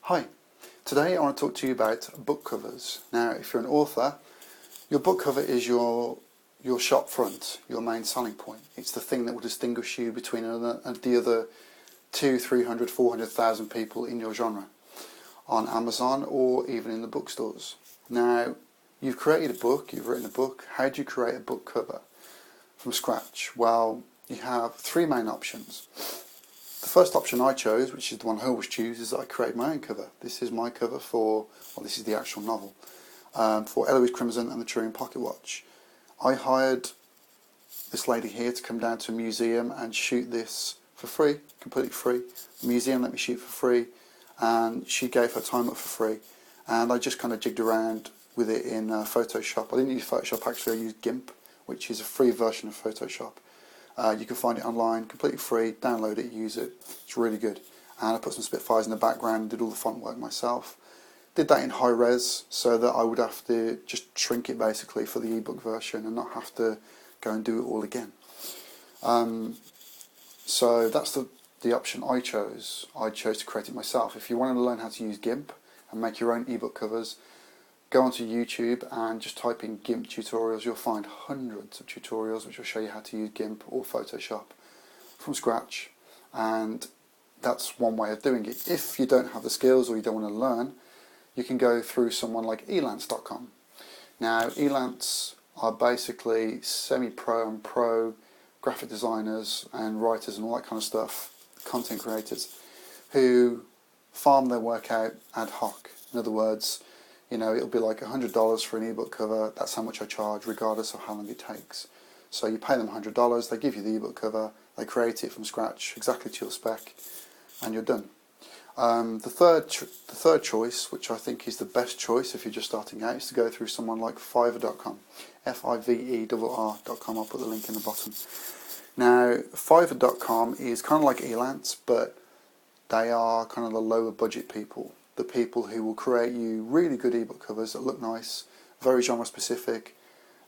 Hi, today I want to talk to you about book covers. Now, if you're an author, your book cover is your shop front, your main selling point. It's the thing that will distinguish you between the other 200, 300, 400,000 people in your genre on Amazon or even in the bookstores. Now, you've created a book, you've written a book. How do you create a book cover from scratch? Well, you have three main options. The first option I chose, which is the one I always choose, is that I create my own cover. This is my cover for, well, this is the actual novel, for Eloise Crimson and the Turing Pocket Watch. I hired this lady here to come down to a museum and shoot this for free, completely free. The museum let me shoot for free, and she gave her time up for free. And I just kind of jigged around with it in Photoshop. I didn't use Photoshop, actually I used GIMP, which is a free version of Photoshop. You can find it online, completely free, download it, use it, it's really good. And I put some Spitfires in the background, did all the font work myself. Did that in high res so that I would have to just shrink it basically for the ebook version and not have to go and do it all again. So that's the option I chose. I chose to create it myself. If you want to learn how to use GIMP and make your own ebook covers, go onto YouTube and just type in GIMP tutorials. You'll find hundreds of tutorials which will show you how to use GIMP or Photoshop from scratch, and that's one way of doing it. If you don't have the skills or you don't want to learn, you can go through someone like elance.com. Now, Elance are basically semi-pro and pro graphic designers and writers and all that kind of stuff, content creators, who farm their work out ad hoc. In other words, you know, it'll be like $100 for an ebook cover. That's how much I charge, regardless of how long it takes. So you pay them $100, they give you the ebook cover, they create it from scratch, exactly to your spec, and you're done. The third choice, which I think is the best choice if you're just starting out, is to go through someone like Fiverr.com, Fiverr.com. I'll put the link in the bottom. Now, Fiverr.com is kind of like Elance, but they are kind of the lower budget people. The people who will create you really good ebook covers that look nice, very genre specific,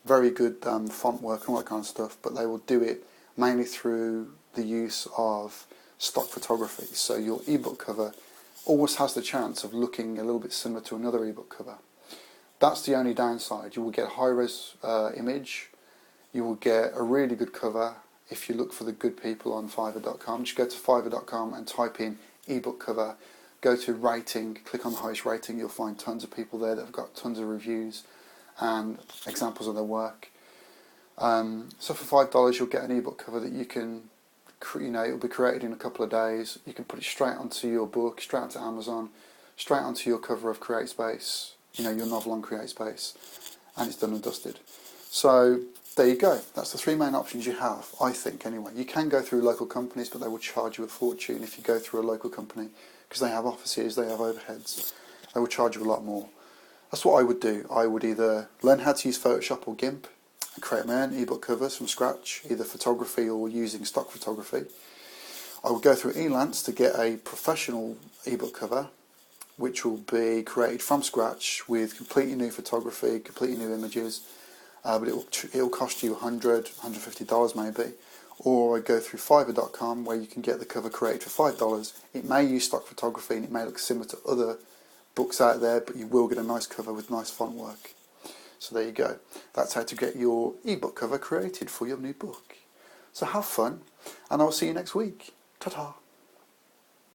very good font work and all that kind of stuff, but they will do it mainly through the use of stock photography. So your ebook cover always has the chance of looking a little bit similar to another ebook cover. That's the only downside. You will get a high-res image, you will get a really good cover if you look for the good people on Fiverr.com. Just go to Fiverr.com and type in ebook cover. Go to rating, click on the highest rating, you'll find tons of people there that have got tons of reviews and examples of their work. So for $5 you'll get an ebook cover that you can, it'll be created in a couple of days. You can put it straight onto your book, straight onto Amazon, straight onto your cover of CreateSpace, your novel on CreateSpace, and it's done and dusted. So there you go. That's the three main options you have, I think anyway. You can go through local companies, but they will charge you a fortune if you go through a local company, because they have offices, they have overheads. They will charge you a lot more. That's what I would do. I would either learn how to use Photoshop or GIMP and create my own ebook covers from scratch, either photography or using stock photography. I would go through Elance to get a professional ebook cover, which will be created from scratch with completely new photography, completely new images, but it'll cost you $100, $150 maybe. Or I go through Fiverr.com where you can get the cover created for $5. It may use stock photography and it may look similar to other books out there, but you will get a nice cover with nice font work. So there you go. That's how to get your ebook cover created for your new book. So have fun, and I'll see you next week. Ta-ta.